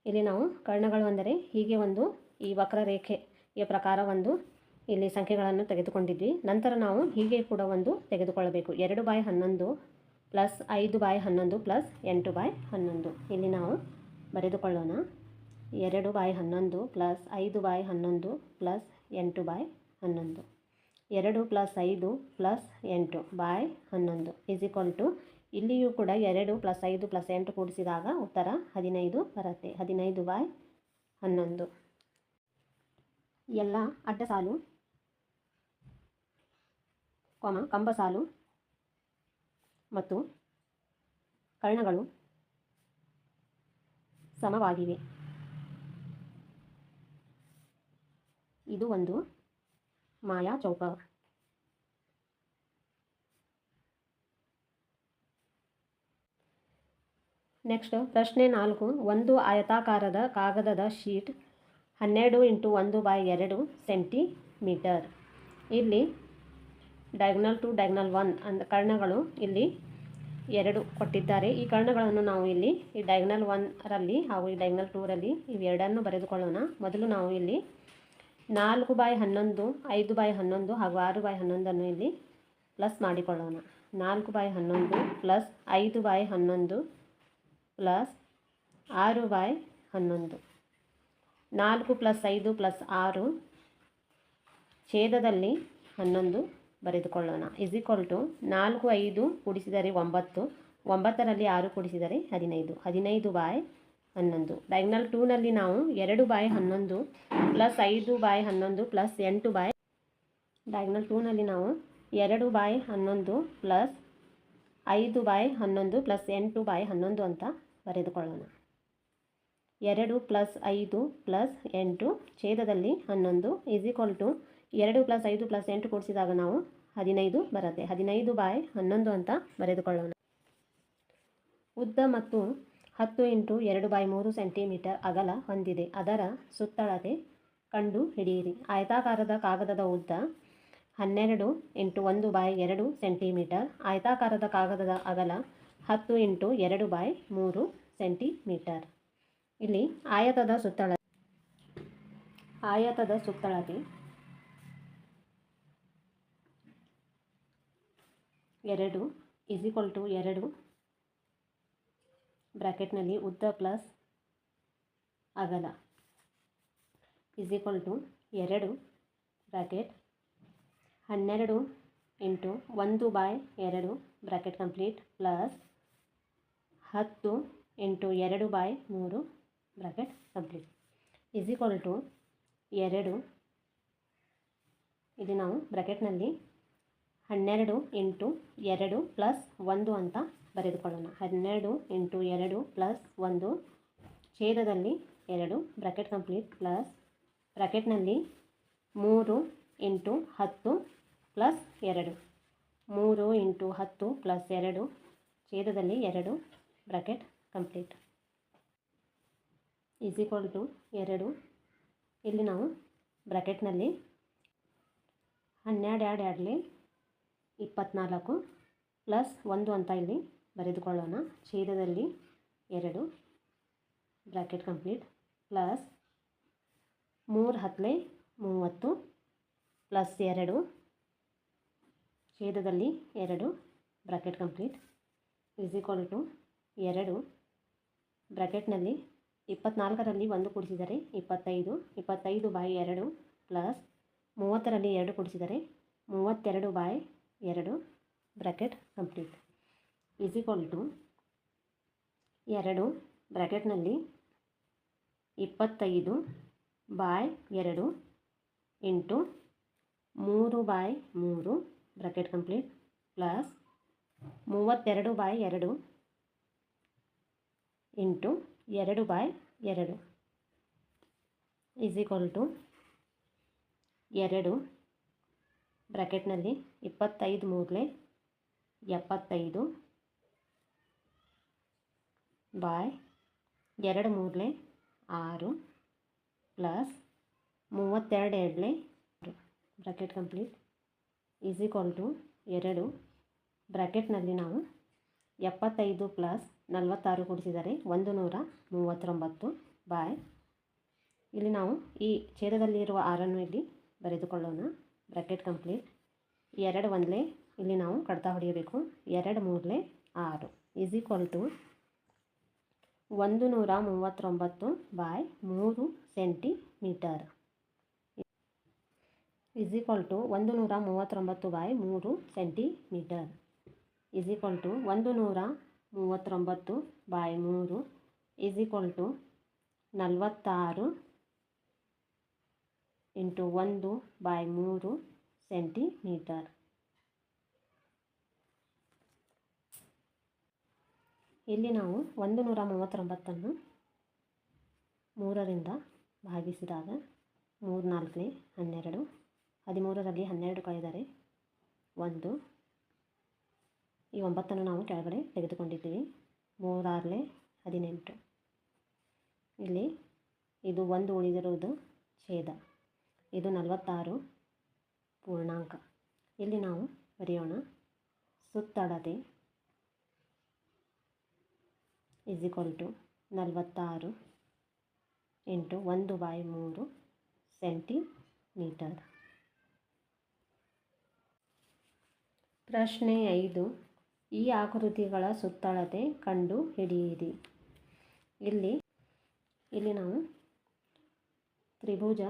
ಇಲ್ಲಿ ನಾವು ಕರ್ಣಗಳು ಅಂದರೆ ಹೀಗೆ ಒಂದು ಈ ವಕ್ರರೇಖೆಯ ಪ್ರಕಾರ ಒಂದು ಇಲ್ಲಿ ಸಂಖ್ಯೆಗಳನ್ನು ತೆಗೆದುಕೊಂಡಿದ್ವಿ. ನಂತರ ನಾವು ಹೀಗೆ ಕೂಡ ಒಂದು ತೆಗೆದುಕೊಳ್ಳಬೇಕು. 2/11 + 5/11 + 8/11. ಇಲ್ಲಿ ನಾವು ಬರೆದುಕೊಳ್ಳೋಣ. 2/11 + 5/11 + 8/11. 2 + 5 + 8/11 ಇಲ್ಲಿಯೂ ಕೂಡ 2 + 5 + 8 ಕೂಡಿಸಿದಾಗ ಉತ್ತರ 15 ಬರುತ್ತೆ. 15/11. ಎಲ್ಲ ಅಡ್ಡಸಾಲು, ಕಂಬಸಾಲು ಮತ್ತು ಕರ್ಣಗಳು ಸಮವಾಗಿವೆ. ಇದು ಒಂದು ಮಾಯಾ ಚೌಕ. ನೆಕ್ಸ್ಟ್ ಪ್ರಶ್ನೆ 4. ಒಂದು ಆಯತಾಕಾರದ ಕಾಗದದ ಶೀಟ್ 12 × 1/2 ಸೆಂಟಿಮೀಟರ್. ಇಲ್ಲಿ ಡಯಾಗ್ನಲ್ ಟು ಡಯಾಗ್ನಲ್ 1 ಅಂದ ಕರ್ಣಗಳು ಇಲ್ಲಿ 2 ಕೊಟ್ಟಿದ್ದಾರೆ. ಈ ಕರ್ಣಗಳನ್ನು ನಾವು ಇಲ್ಲಿ ಈ ಡಯಾಗ್ನಲ್ 1ರಲ್ಲಿ ಹಾಗೂ ಈ ಡಯಾಗ್ನಲ್ 2ರಲ್ಲಿ ಇವೆರಡನ್ನು ಬರೆದುಕೊಳ್ಳೋಣ. ಮೊದಲು ನಾವು ಇಲ್ಲಿ 4/11, 5/11 ಹಾಗೂ 6/11 ಇಲ್ಲಿ ಪ್ಲಸ್ ಮಾಡಿಕೊಳ್ಳೋಣ. 4/11 + 5/11 + 6/11. 4 + 5 + 6 ಛೇದದಲ್ಲಿ 11 ಬರೆದುಕೊಳ್ಳೋಣ. = 4, 5 ಕೂಡಿಸಿದರೆ 9, 9ರಲ್ಲಿ 6 ಕೂಡಿಸಿದರೆ 15, 15/11. ಡಯಾಗ್ನಲ್ 2ನಲ್ಲಿ ನಾವು 2/11 + 5/11 + 8 ಡಯಾಗ್ನಲ್ 2ನಲ್ಲಿ ನಾವು 2/11 + 5/11 + 8/11 ಅಂತ ಬರೆದುಕೊಳ್ಳೋಣ. 2 + 5 + 8 ಛೇದದಲ್ಲಿ 11 = 2 + 5 + 8 ಕೂಡಿಸಿದಾಗ ನಾವು 15 ಬರುತ್ತೆ. 15/11 ಅಂತ ಬರೆದುಕೊಳ್ಳೋಣ. ಉದ್ದ ಮತ್ತು 10 × 2/3 ಸೆಂಟಿಮೀಟರ್ ಅಗಲ ಹೊಂದಿದೆ. ಅದರ ಸುತ್ತಳತೆ ಕಂಡು ಹಿಡಿಯಿರಿ. ಆಯತಾಕಾರದ ಕಾಗದದ ಉದ್ದ 12 × 1/2 ಸೆಂಟಿಮೀಟರ್. ಆಯತಾಕಾರದ ಕಾಗದದ ಅಗಲ 10 × 2/3 ಸೆಂಟಿಮೀಟರ್. ಇಲ್ಲಿ ಆಯತದ ಸುತ್ತಳತೆ 2 = 2 ಬ್ರ್ಯಾಕೆಟ್ನಲ್ಲಿ ಉದ್ದ ಪ್ಲಸ್ ಅಗಲ = 2 bracket 12 × 1/2 bracket complete plus 10 into 2/3 bracket complete is equal to 2 ಇಲ್ಲಿ ನಾವು ಬ್ರಾಕೆಟ್ನಲ್ಲಿ 12 ಇಂಟು 2 ಪ್ಲಸ್ 1 ಅಂತ ಬರೆದುಕೊಳ್ಳೋಣ. 12 ಇಂಟು 2 ಪ್ಲಸ್ 1 ಛೇದದಲ್ಲಿ 2 ಬ್ರಾಕೆಟ್ ಕಂಪ್ಲೀಟ್ ಪ್ಲಸ್ ಬ್ರಾಕೆಟ್ನಲ್ಲಿ 3 ಇಂಟು 10 ಪ್ಲಸ್ 2 3 ಇಂಟು 10 ಪ್ಲಸ್ 2 ಛೇದದಲ್ಲಿ 2 bracket complete is equal to 2 ಇಲ್ಲಿ ನಾವು ಬ್ರಾಕೆಟ್ನಲ್ಲಿ 12 2 24 ಪ್ಲಸ್ 1 ಅಂತ ಇಲ್ಲಿ ಬರೆದುಕೊಳ್ಳೋಣ. ಛೇದದಲ್ಲಿ 2 ಬ್ರಾಕೆಟ್ ಕಂಪ್ಲೀಟ್ ಪ್ಲಸ್ 3 10 30 ಪ್ಲಸ್ 2 ಛೇದದಲ್ಲಿ 2 bracket complete is equal to 2 ಬ್ರಾಕೆಟ್ನಲ್ಲಿ 24ರಲ್ಲಿ 1 ಕೂಡಿಸಿದರೆ 25 25/2 ಪ್ಲಸ್ 30ರಲ್ಲಿ 2 ಕೂಡಿಸಿದರೆ 32/2 bracket complete is equal to 2 ಬ್ರಾಕೆಟ್ನಲ್ಲಿ 25/2 into 3/3 bracket complete plus 32/2 into 2/2 is equal to 2 ಬ್ರಾಕೆಟ್ನಲ್ಲಿ 25 3 75 by 2 3 6 plus 32 2 bracket complete is equal to 2 ಬ್ರಾಕೆಟ್ನಲ್ಲಿ ನಾವು 75 ಪ್ಲಸ್ 46 ಕೂಡಿಸಿದರೆ 139 ಬಾಯ್ ಇಲ್ಲಿ ನಾವು ಈ ಛೇದದಲ್ಲಿರುವ 6 ಇಲ್ಲಿ ಬರೆದುಕೊಳ್ಳೋಣ. ಬ್ರಾಕೆಟ್ ಕಂಪ್ಲೀಟ್ 2 1 ಇಲ್ಲಿ ನಾವು ಕಡ್ತಾ ಹೊಡೆಯಬೇಕು. 2 3 6 is equal to 139/3 centimetre is equal to 139/3 centimetre is equal to 139/3 is equal to 46 into 1/3 centimetre. ಇಲ್ಲಿ ನಾವು 139ಅನ್ನು 3ರಿಂದ ಭಾಗಿಸಿದಾಗ 3 4 12 13ರಲ್ಲಿ 12 ಕಳೆದರೆ 1 ಈ 9ಅನ್ನು ನಾವು ಕೆಳಗಡೆ ತೆಗೆದುಕೊಂಡಿದ್ದೀವಿ. 3 6 18 ಇಲ್ಲಿ ಇದು 1 ಉಳಿದಿರುವುದು ಛೇದ. ಇದು 46 ಪೂರ್ಣಾಂಕ. ಇಲ್ಲಿ ನಾವು ಬರೆಯೋಣ ಸುತ್ತಳತೆ is equal to 46 into 1/3 centimetre. ಪ್ರಶ್ನೆ 5 ಈ ಆಕೃತಿಗಳ ಸುತ್ತಳತೆ ಕಂಡು ಹಿಡಿಯಿರಿ. ಇಲ್ಲಿ ನಾವು ತ್ರಿಭುಜ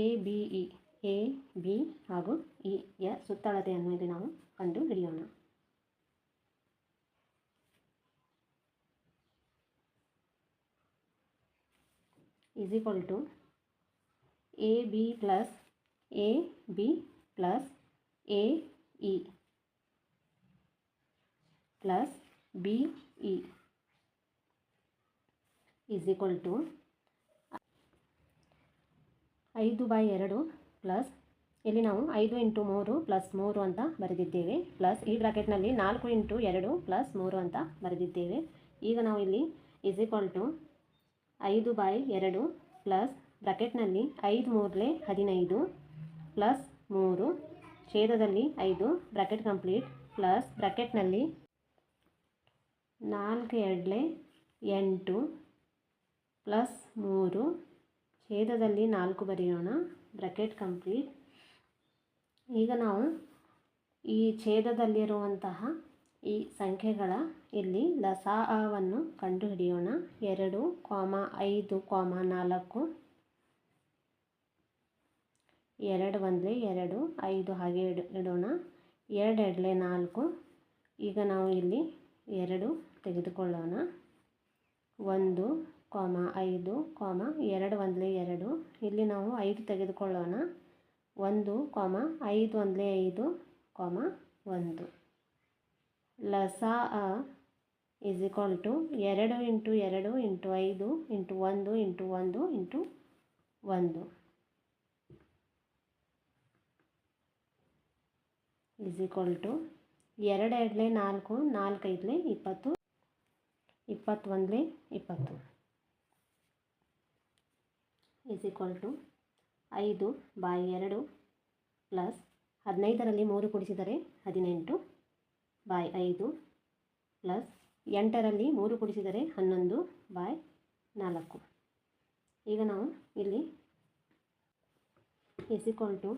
ಎ ಬಿ ಹಾಗೂ ಇ ಯ ಸುತ್ತಳತೆಯನ್ನು ಇಲ್ಲಿ ನಾವು ಕಂಡು ಹಿಡಿಯೋಣ. Is equal to A B plus A E plus B E is equal to 5/2 plus ಇಲ್ಲಿ ನಾವು 5 ಇಂಟು 3 ಪ್ಲಸ್ 3 ಅಂತ ಬರೆದಿದ್ದೇವೆ. ಪ್ಲಸ್ ಈ ಬ್ರಾಕೆಟ್ನಲ್ಲಿ 4 ಇಂಟು 2 ಪ್ಲಸ್ 3 ಅಂತ ಬರೆದಿದ್ದೇವೆ. ಈಗ ನಾವು ಇಲ್ಲಿ ಈಸ್ ಈಕ್ವಲ್ ಟು 5/2 ಪ್ಲಸ್ ಬ್ರಾಕೆಟ್ನಲ್ಲಿ 5 3 15 ಪ್ಲಸ್ 3 ಛೇದದಲ್ಲಿ 5 ಬ್ರಾಕೆಟ್ ಕಂಪ್ಲೀಟ್ ಪ್ಲಸ್ ಬ್ರಾಕೆಟ್ನಲ್ಲಿ 4 2 8 ಪ್ಲಸ್ 3 ಛೇದದಲ್ಲಿ 4 ಬರೆಯೋಣ ಬ್ರಾಕೆಟ್ ಕಂಪ್ಲೀಟ್. ಈಗ ನಾವು ಈ ಛೇದದಲ್ಲಿರುವಂತಹ ಈ ಸಂಖ್ಯೆಗಳ ಇಲ್ಲಿ ಲಸಾಅವನ್ನು ಕಂಡುಹಿಡಿಯೋಣ. 2, 5, 4 2 1 2 5 ಹಾಗೆ ಇಡೋಣ. 2 2 4. ಈಗ ನಾವು ಇಲ್ಲಿ 2 ತೆಗೆದುಕೊಳ್ಳೋಣ. 1, 5, 2 ಒಂದಲೇ 2. ಇಲ್ಲಿ ನಾವು 5 ತೆಗೆದುಕೊಳ್ಳೋಣ. 1, 5 ಒಂದಲೇ 5, 1. ಲಸಾ is equal to 2 into 2 into 5 into 1 into 1 into 1 is equal to 2 2 4, 4 5 20, 21 20 is equal to 5/2 plus 15ರಲ್ಲಿ 3 ಕೂಡಿಸಿದರೆ 18/5 ಪ್ಲಸ್ 8ರಲ್ಲಿ 3 ಕೂಡಿಸಿದರೆ 11/4. ಈಗ ನಾವು ಇಲ್ಲಿ ಇಸ್ ಈಕ್ವಲ್ ಟು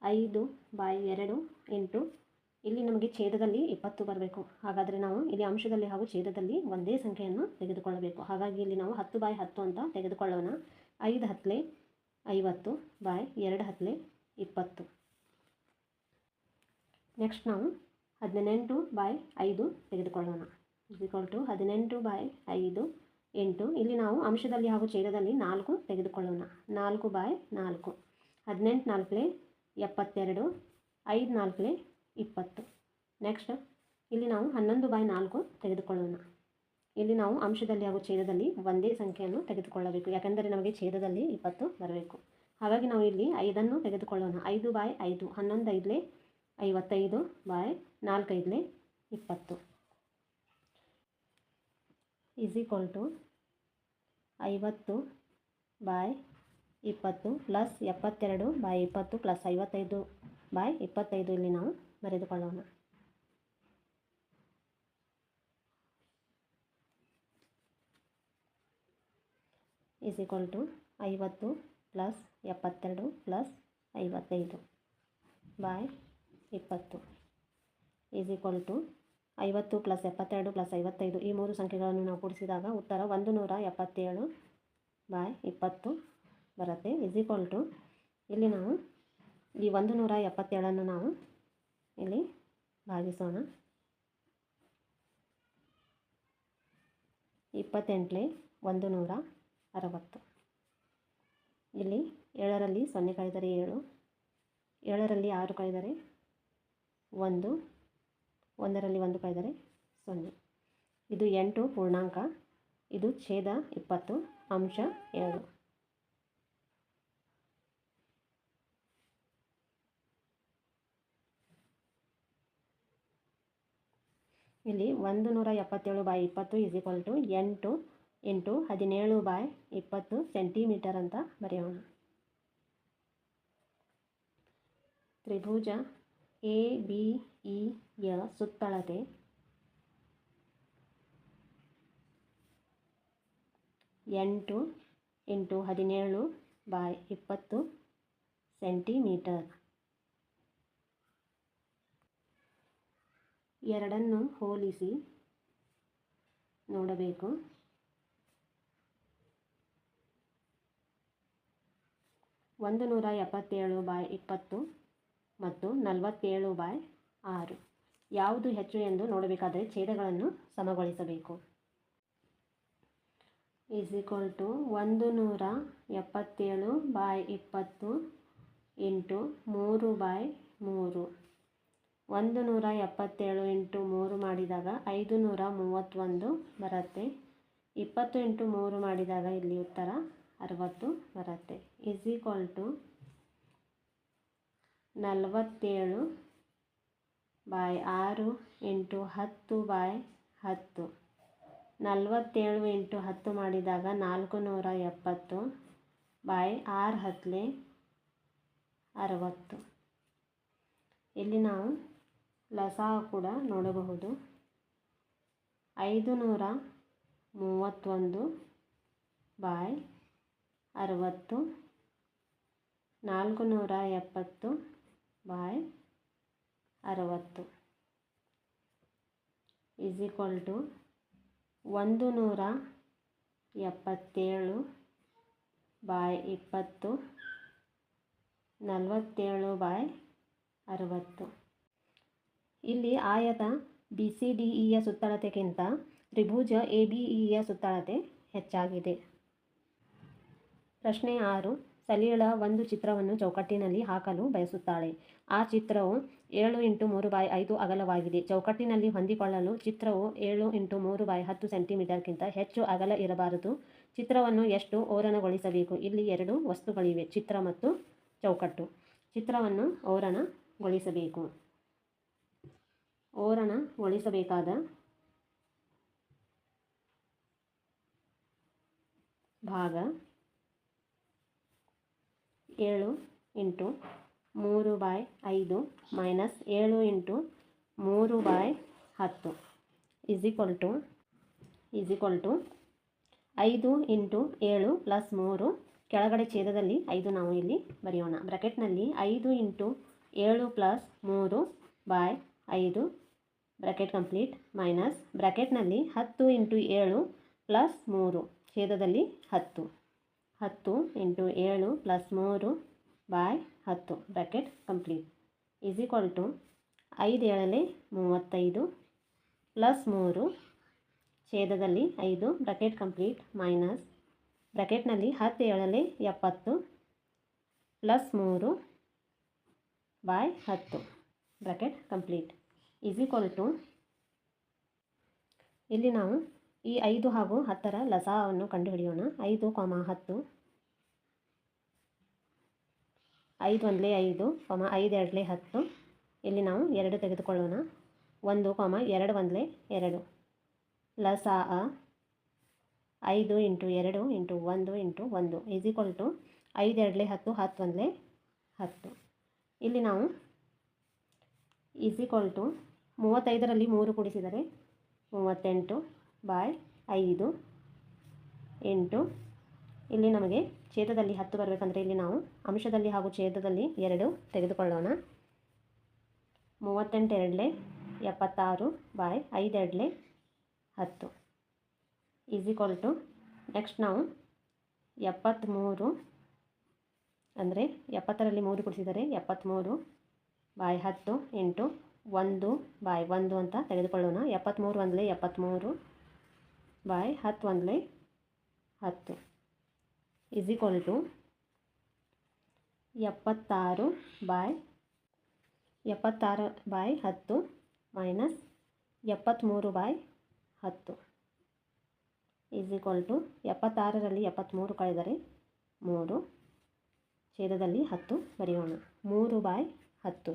5/2 ಇಂಟು ಇಲ್ಲಿ ನಮಗೆ ಛೇದದಲ್ಲಿ 20 ಬರಬೇಕು. ಹಾಗಾದರೆ ನಾವು ಇಲ್ಲಿ ಅಂಶದಲ್ಲಿ ಹಾಗೂ ಛೇದದಲ್ಲಿ ಒಂದೇ ಸಂಖ್ಯೆಯನ್ನು ತೆಗೆದುಕೊಳ್ಳಬೇಕು. ಹಾಗಾಗಿ ಇಲ್ಲಿ ನಾವು 10/10 ಅಂತ ತೆಗೆದುಕೊಳ್ಳೋಣ. 5 10 50/2 10 20. ನೆಕ್ಸ್ಟ್ ನಾವು 18/5 ತೆಗೆದುಕೊಳ್ಳೋಣ. ಇಸ್ ಈಕ್ವಲ್ ಟು 18/5 ಇಂಟು ಇಲ್ಲಿ ನಾವು ಅಂಶದಲ್ಲಿ ಹಾಗೂ ಛೇದದಲ್ಲಿ 4 ತೆಗೆದುಕೊಳ್ಳೋಣ. 4/4 18 4 72, 5 4 20. ನೆಕ್ಸ್ಟ್ ಇಲ್ಲಿ ನಾವು 11/4 ತೆಗೆದುಕೊಳ್ಳೋಣ. ಇಲ್ಲಿ ನಾವು ಅಂಶದಲ್ಲಿ ಹಾಗೂ ಛೇದದಲ್ಲಿ ಒಂದೇ ಸಂಖ್ಯೆಯನ್ನು ತೆಗೆದುಕೊಳ್ಳಬೇಕು, ಯಾಕೆಂದರೆ ನಮಗೆ ಛೇದದಲ್ಲಿ 20 ಬರಬೇಕು. ಹಾಗಾಗಿ ನಾವು ಇಲ್ಲಿ 5ಅನ್ನು ತೆಗೆದುಕೊಳ್ಳೋಣ. 5/5 11 5 55/4 5 20 is equal to 50/20 plus 72/20 plus 55/25 ಇಲ್ಲಿ ನಾವು ಬರೆದುಕೊಳ್ಳೋಣ. Is equal to 50 plus 72 plus 55/20 is equal to 50 plus 72 plus 55 ಈ ಮೂರು ಸಂಖ್ಯೆಗಳನ್ನು ನಾವು ಕೂಡಿಸಿದಾಗ ಉತ್ತರ 177/20 ಬರುತ್ತೆ. ಇಸ್ ಈಕ್ವಲ್ ಟು ಇಲ್ಲಿ ನಾವು ಈ 177ಅನ್ನು ನಾವು ಇಲ್ಲಿ ಭಾಗಿಸೋಣ. 28 160. ಇಲ್ಲಿ 7ರಲ್ಲಿ 0 ಕಳೆದರೆ 7, 7ರಲ್ಲಿ 6 ಕಳೆದರೆ 1, 1ರಲ್ಲಿ 1 ಕಳೆದರೆ 0. ಇದು 8 ಪೂರ್ಣಾಂಕ, ಇದು ಛೇದ 20, ಅಂಶ 7. ಇಲ್ಲಿ 177/20 is equal to 8 into 17/20 centimetre ಅಂತ ಬರೆಯೋಣ. ತ್ರಿಭುಜ ABEಯ ಸುತ್ತಳತೆ 8 ಇಂಟು 17/20 ಸೆಂಟಿಮೀಟರ್. ಎರಡನ್ನು ಹೋಲಿಸಿ ನೋಡಬೇಕು. 177/20 ಮತ್ತು 47/6 ಯಾವುದು ಹೆಚ್ಚು ಎಂದು ನೋಡಬೇಕಾದರೆ ಛೇದಗಳನ್ನು ಸಮಗೊಳಿಸಬೇಕು. Is equal to 177/20 into 3/3. 177 into 3 ಮಾಡಿದಾಗ 531 ಬರುತ್ತೆ. 20 ಇಂಟು 3 ಮಾಡಿದಾಗ ಇಲ್ಲಿ ಉತ್ತರ 60 ಬರುತ್ತೆ. Is equal to 47/6 into 10/10. 47 into 10 ಮಾಡಿದಾಗ 470/6 60. ಇಲ್ಲಿ ನಾವು ಲಸಾ ಕೂಡ ನೋಡಬಹುದು. 531/60 470/60 ಈಸ್ ಈಕ್ವಲ್ ಟು 177/20 47/60. ಇಲ್ಲಿ ಆಯತ BCDEಯ ಸುತ್ತಳತೆಗಿಂತ ತ್ರಿಭುಜ ABEಯ ಸುತ್ತಳತೆ ಹೆಚ್ಚಾಗಿದೆ. ಪ್ರಶ್ನೆ 6. ಸಲೀಳ ಒಂದು ಚಿತ್ರವನ್ನು ಚೌಕಟ್ಟಿನಲ್ಲಿ ಹಾಕಲು ಬಯಸುತ್ತಾಳೆ. ಆ ಚಿತ್ರವು 7 × 3/5 ಅಗಲವಾಗಿದೆ. ಚೌಕಟ್ಟಿನಲ್ಲಿ ಹೊಂದಿಕೊಳ್ಳಲು ಚಿತ್ರವು 7 × 3/10 ಸೆಂಟಿಮೀಟರ್ಗಿಂತ ಹೆಚ್ಚು ಅಗಲ ಇರಬಾರದು. ಚಿತ್ರವನ್ನು ಎಷ್ಟು ಓರಣಗೊಳಿಸಬೇಕು? ಇಲ್ಲಿ 2 ವಸ್ತುಗಳಿವೆ, ಚಿತ್ರ ಮತ್ತು ಚೌಕಟ್ಟು. ಚಿತ್ರವನ್ನು ಓರಣಗೊಳಿಸಬೇಕು. ಓರಣಗೊಳಿಸಬೇಕಾದ ಭಾಗ 7 × 3/5 ಮೈನಸ್ 7 × 3/10 5 × 7 + 3. ಕೆಳಗಡೆ ಛೇದದಲ್ಲಿ 5 ನಾವು ಇಲ್ಲಿ ಬರೆಯೋಣ. ಬ್ರಾಕೆಟ್ನಲ್ಲಿ 5 × 7 + 3/5 ಬ್ರಾಕೆಟ್ ಕಂಪ್ಲೀಟ್ ಮೈನಸ್ ಬ್ರಾಕೆಟ್ನಲ್ಲಿ 10 × 7 + 3 ಛೇದದಲ್ಲಿ 10 × 7 + 3/10 ಬ್ರಾಕೆಟ್ ಕಂಪ್ಲೀಟ್ 5 7 35 + 3 ಛೇದದಲ್ಲಿ 5 ಬ್ರಾಕೆಟ್ ಕಂಪ್ಲೀಟ್ ಮೈನಸ್ ಬ್ರಾಕೆಟ್ನಲ್ಲಿ 10 7 70 + 3/10 ಬ್ರಾಕೆಟ್ ಕಂಪ್ಲೀಟ್ ಇಲ್ಲಿ ನಾವು ಈ 5 ಹಾಗೂ 10ರ ಲಸಾವನ್ನು ಕಂಡುಹಿಡಿಯೋಣ. 5, 10 5 1 5, 5 2 10. ಇಲ್ಲಿ ನಾವು 2 ತೆಗೆದುಕೊಳ್ಳೋಣ. 1, 2 1 2 ಲಸಾ 5 × 2 × 1 × 1 5 2 10 10 1 10. ಇಲ್ಲಿ ನಾವು 35ರಲ್ಲಿ 3 ಕೂಡಿಸಿದರೆ 38/5 ಇಂಟು ಇಲ್ಲಿ ನಮಗೆ ಛೇದದಲ್ಲಿ 10 ಬರಬೇಕಂದ್ರೆ ಇಲ್ಲಿ ನಾವು ಅಂಶದಲ್ಲಿ ಹಾಗೂ ಛೇದದಲ್ಲಿ 2 ತೆಗೆದುಕೊಳ್ಳೋಣ. 38 2 76/5 2 10 ನೆಕ್ಸ್ಟ್ ನಾವು 73 ಅಂದರೆ 70ರಲ್ಲಿ 3 ಕೂಡಿಸಿದರೆ 73/10 ಇಂಟು 1/1 ಅಂತ ತೆಗೆದುಕೊಳ್ಳೋಣ. 73 1 73/10 1 10 76/10 ಮೈನಸ್ 73/10 76ರಲ್ಲಿ 73 ಕಳೆದರೆ 3 ಛೇದದಲ್ಲಿ 10 ಬರೆಯೋಣ. 3/10.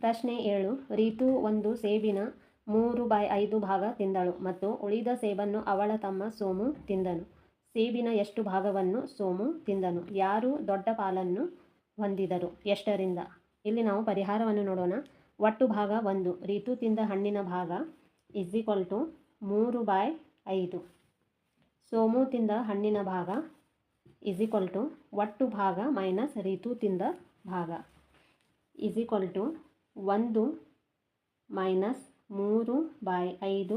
ಪ್ರಶ್ನೆ 7. ರೀತು ಒಂದು ಸೇಬಿನ 3/5 ಭಾಗ ತಿಂದಳು ಮತ್ತು ಉಳಿದ ಸೇಬನ್ನು ಅವಳ ತಮ್ಮ ಸೋಮು ತಿಂದನು. ಸೇಬಿನ ಎಷ್ಟು ಭಾಗವನ್ನು ಸೋಮು ತಿಂದನು? ಯಾರು ದೊಡ್ಡ ಪಾಲನ್ನು ಹೊಂದಿದರು? ಎಷ್ಟರಿಂದ? ಇಲ್ಲಿ ನಾವು ಪರಿಹಾರವನ್ನು ನೋಡೋಣ. ಒಟ್ಟು ಭಾಗ 1 ರೀತು ತಿಂದ ಹಣ್ಣಿನ ಭಾಗ = 3/5. ಸೋಮು ತಿಂದ ಹಣ್ಣಿನ ಭಾಗ = ಒಟ್ಟು ಭಾಗ ಮೈನಸ್ ರೀತು ತಿಂದ ಭಾಗ 1 - 3/5 5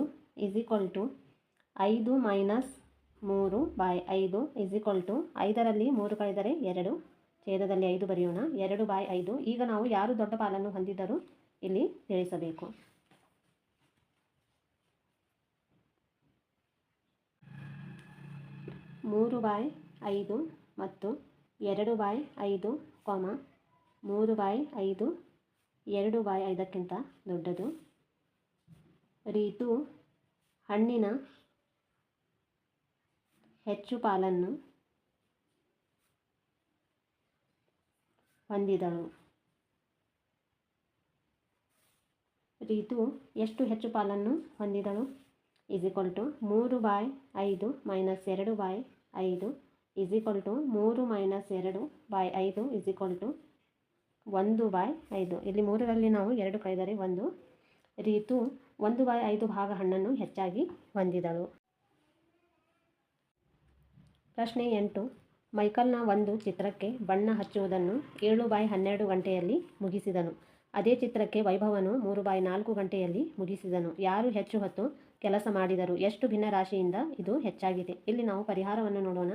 - 3/5 5ರಲ್ಲಿ 3 ಕಳೆದರೆ 2 ಛೇದದಲ್ಲಿ 5 ಬರೆಯೋಣ. 2/5. ಈಗ ನಾವು ಯಾರು ದೊಡ್ಡ ಪಾಲನ್ನು ಹೊಂದಿದ್ದರು ಇಲ್ಲಿ ತಿಳಿಸಬೇಕು. 3/5 ಮತ್ತು 2/5, 3/5 2/5ಕ್ಕಿಂತ ದೊಡ್ಡದು. ರೀತು ಹಣ್ಣಿನ ಹೆಚ್ಚು ಪಾಲನ್ನು ಹೊಂದಿದಳು. ರೀತು ಎಷ್ಟು ಹೆಚ್ಚು ಪಾಲನ್ನು ಹೊಂದಿದಳು? = 3/5 ಮೈನಸ್ 2/5 3 - 2/5 1/5. ಇಲ್ಲಿ 3ರಲ್ಲಿ ನಾವು 2 ಕಳೆದರೆ 1. ರೀತು 1/5 ಭಾಗ ಹಣ್ಣನ್ನು ಹೆಚ್ಚಾಗಿ ಹೊಂದಿದಳು. ಪ್ರಶ್ನೆ 8. ಮೈಕಲ್ನ ಒಂದು ಚಿತ್ರಕ್ಕೆ ಬಣ್ಣ ಹಚ್ಚುವುದನ್ನು 7/12 ಗಂಟೆಯಲ್ಲಿ ಮುಗಿಸಿದನು. ಅದೇ ಚಿತ್ರಕ್ಕೆ ವೈಭವನು 3/4 ಗಂಟೆಯಲ್ಲಿ ಮುಗಿಸಿದನು. ಯಾರು ಹೆಚ್ಚು ಹೊತ್ತು ಕೆಲಸ ಮಾಡಿದರು? ಎಷ್ಟು ಭಿನ್ನರಾಶಿಯಿಂದ ಇದು ಹೆಚ್ಚಾಗಿದೆ? ಇಲ್ಲಿ ನಾವು ಪರಿಹಾರವನ್ನು ನೋಡೋಣ.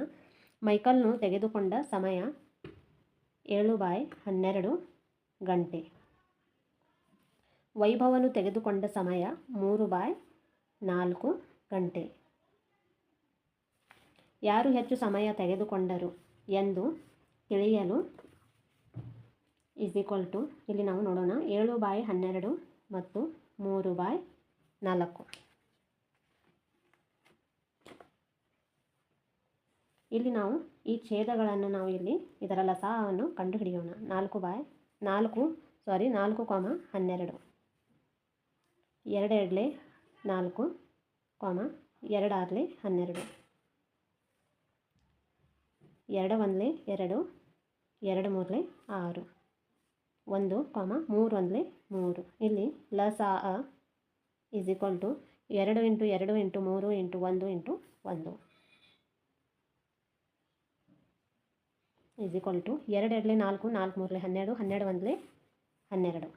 ಮೈಕಲ್ನು ತೆಗೆದುಕೊಂಡ ಸಮಯ 7/12 ಗಂಟೆ. ವೈಭವನು ತೆಗೆದುಕೊಂಡ ಸಮಯ 3/4 ಗಂಟೆ. ಯಾರು ಹೆಚ್ಚು ಸಮಯ ತೆಗೆದುಕೊಂಡರು ಎಂದು ತಿಳಿಯಲು = ಇಲ್ಲಿ ನಾವು ನೋಡೋಣ 7/12 ಮತ್ತು 3/4. ಇಲ್ಲಿ ನಾವು ಈ ಛೇದಗಳನ್ನು ನಾವು ಇಲ್ಲಿ ಇದರ ಲಸಾಅವನ್ನು ಕಂಡುಹಿಡಿಯೋಣ. 4/12 2 2 4, 2 2 12, 2 1 2, 2 3 6, 1 3 1 3. ಇಲ್ಲಿ ಲಸಾಅ = 2 × 2 × 3 × 1 × 1 = 2 2 4 4 3 12 12 1 12.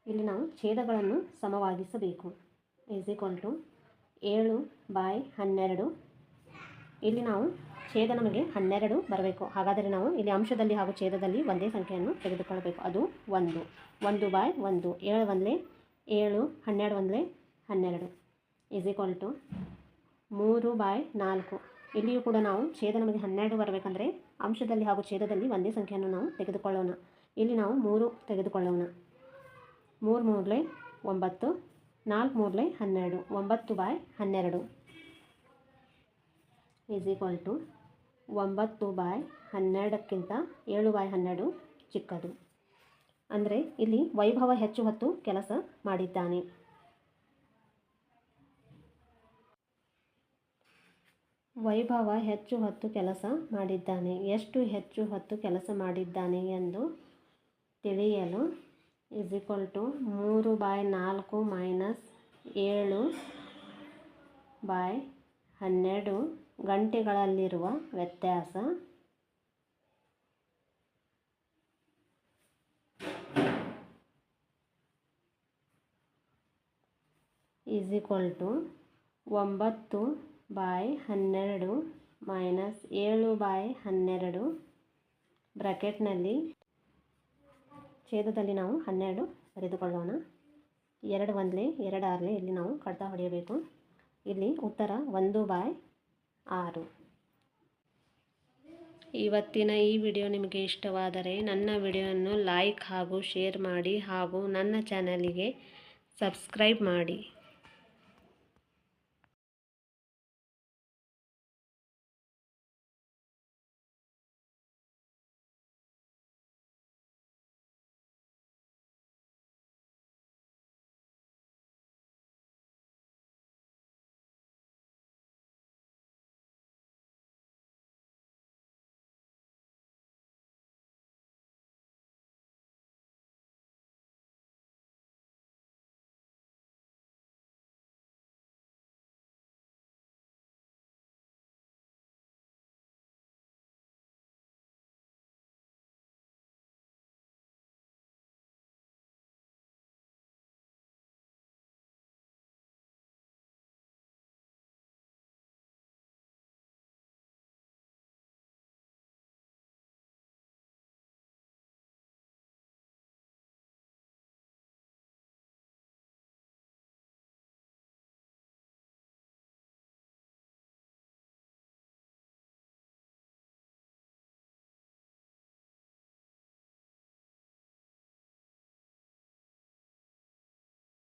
ಇಲ್ಲಿ ನಾವು ಛೇದಗಳನ್ನು ಸಮವಾಗಿಸಬೇಕು. = 7/12. ಇಲ್ಲಿ ನಾವು ಛೇದ ನಮಗೆ 12 ಬರಬೇಕು. ಹಾಗಾದರೆ ನಾವು ಇಲ್ಲಿ ಅಂಶದಲ್ಲಿ ಹಾಗೂ ಛೇದದಲ್ಲಿ ಒಂದೇ ಸಂಖ್ಯೆಯನ್ನು ತೆಗೆದುಕೊಳ್ಳಬೇಕು. ಅದು 1 1/1. 7 1 7, 12 1 12 = 3/4. ಇಲ್ಲಿಯೂ ಕೂಡ ನಾವು ಛೇದ ನಮಗೆ 12 ಬರಬೇಕಂದ್ರೆ ಅಂಶದಲ್ಲಿ ಹಾಗೂ ಛೇದದಲ್ಲಿ ಒಂದೇ ಸಂಖ್ಯೆಯನ್ನು ನಾವು ತೆಗೆದುಕೊಳ್ಳೋಣ. ಇಲ್ಲಿ ನಾವು 3 ತೆಗೆದುಕೊಳ್ಳೋಣ. 3 3 9, 4 3 12, 9/12 = 9/12ಕ್ಕಿಂತ 7/12 ಚಿಕ್ಕದು. ಅಂದರೆ ಇಲ್ಲಿ ವೈಭವ ಹೆಚ್ಚು ಹೊತ್ತು ಕೆಲಸ ಮಾಡಿದ್ದಾನೆ. ವೈಭವ ಹೆಚ್ಚು ಹೊತ್ತು ಕೆಲಸ ಮಾಡಿದ್ದಾನೆ. ಎಷ್ಟು ಹೆಚ್ಚು ಹೊತ್ತು ಕೆಲಸ ಮಾಡಿದ್ದಾನೆ ಎಂದು ತಿಳಿಯಲು = 3/4 - 7/12 ಗಂಟೆಗಳಲ್ಲಿರುವ ವ್ಯತ್ಯಾಸ = 9/12 - 7/12 ಬ್ರಾಕೆಟ್ನಲ್ಲಿ ಛೇದದಲ್ಲಿ ನಾವು 12 ಬರೆದುಕೊಳ್ಳೋಣ. 2 1 2 6 ಇಲ್ಲಿ ನಾವು ಕಡ್ತ ಹೊಡೆಯಬೇಕು. ಇಲ್ಲಿ ಉತ್ತರ 1/6. ಇವತ್ತಿನ ಈ ವಿಡಿಯೋ ನಿಮಗೆ ಇಷ್ಟವಾದರೆ ನನ್ನ ವಿಡಿಯೋವನ್ನು ಲೈಕ್ ಹಾಗೂ ಶೇರ್ ಮಾಡಿ ಹಾಗೂ ನನ್ನ ಚಾನಲಿಗೆ ಸಬ್ಸ್ಕ್ರೈಬ್ ಮಾಡಿ.